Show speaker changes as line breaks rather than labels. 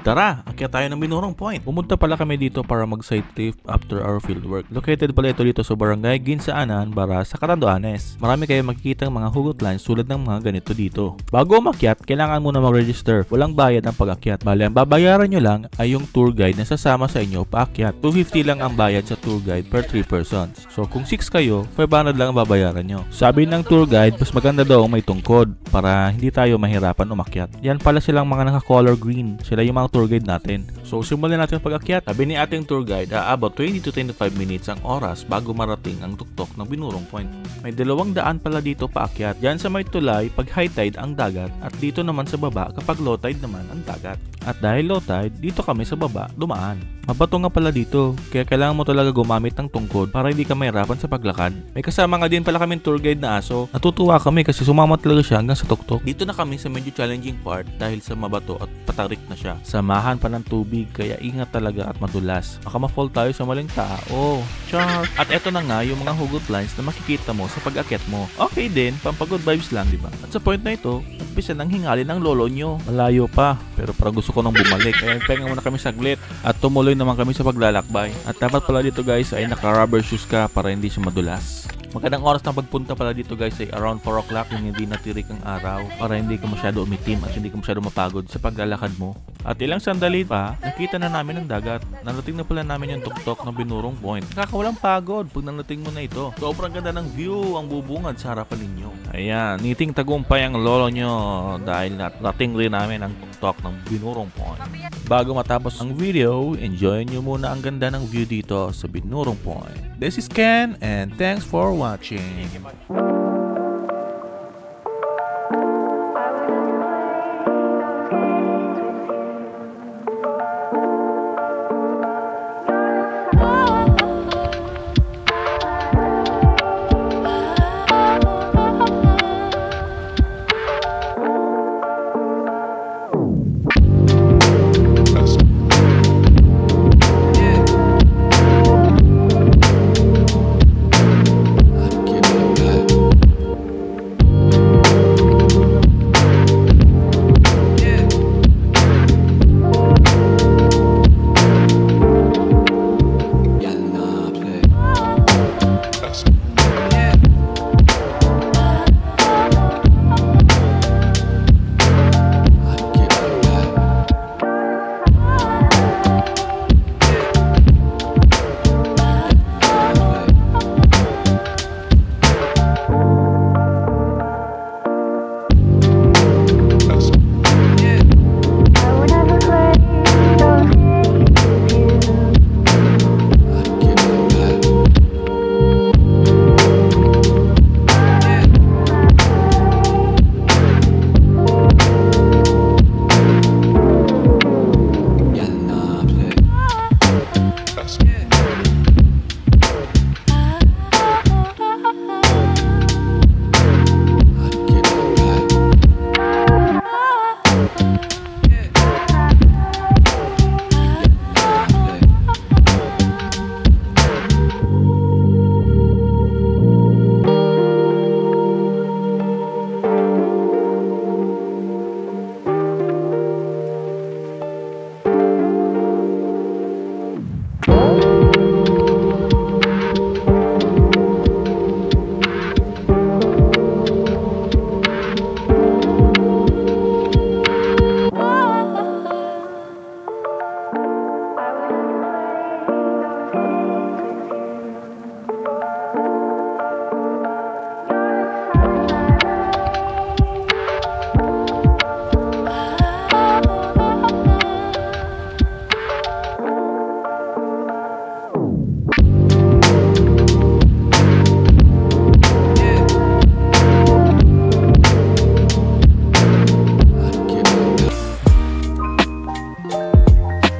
Tara, akyat tayo ng Binurong Point. Pumunta pala kami dito para mag-site trip after our fieldwork. Located pala ito dito sa Barangay Ginsaanan, Bara sa Catanduanes. Marami kayo makikita mga hugot lines tulad ng mga ganito dito. Bago umakyat, kailangan muna mag-register. Walang bayad ang pag-akyat. Bali, ang babayaran nyo lang ay yung tour guide na sasama sa inyo paakyat. 250 lang ang bayad sa tour guide per 3 persons. So kung 6 kayo, 500 lang ang babayaran nyo. Sabi ng tour guide, mas maganda daw may tungkod para hindi tayo mahirapan umakyat. Yan pala silang mga naka-color green. Sila yung mga tour guide natin. So simulan natin pag-akyat. Sabi ni ating tour guide, about 20 to 25 minutes ang oras bago marating ang tuktok ng Binurong Point. May 200 pala dito paakyat. Diyan sa may tulay, pag high tide ang dagat at dito naman sa baba kapag low tide naman ang dagat. At dahil low tide, dito kami sa baba dumaan. Mabato nga pala dito, kaya kailangan mo talaga gumamit ng tungkod para hindi ka mahirapan sa paglakad. May kasama nga din pala kaming tour guide na aso. Natutuwa kami kasi sumama talaga siya hanggang sa tuktok. Dito na kami sa medyo challenging part dahil sa mabato at patarik na siya. Samahan pa ng tubig kaya ingat talaga at madulas. Baka ma-fall tayo sa maling tao. Char! At eto na nga yung mga hugot lines na makikita mo sa pag-akyat mo. Okay din, pampagod vibes lang, di ba? At sa point na ito, nagpisa ng hingalin ng lolo nyo. Malayo pa, pero parang gusto ko nang bumalik. Kaya nagpahinga muna kami saglit at tumuloy naman kami sa paglalakbay. At dapat pala dito guys ay naka-rubber shoes ka para hindi siya madulas. Magandang oras ng pagpunta pala dito guys ay around 4 o'clock yung hindi natirik ang araw para hindi ka masyado umitim at hindi ka masyado mapagod sa paglalakad mo. At ilang sandali pa, nakita na namin ang dagat. Narating na pala namin yung tuktok ng Binurong Point. Nakakawalang pagod pag narating mo na ito. Sobrang ganda ng view ang bubungad sa harapan ninyo. Ayan, niting tagumpay ang lolo nyo dahil narating rin namin ang tuktok ng Binurong Point. Bago matapos ang video, enjoy nyo muna ang ganda ng view dito sa Binurong Point. This is Ken and thanks for watching.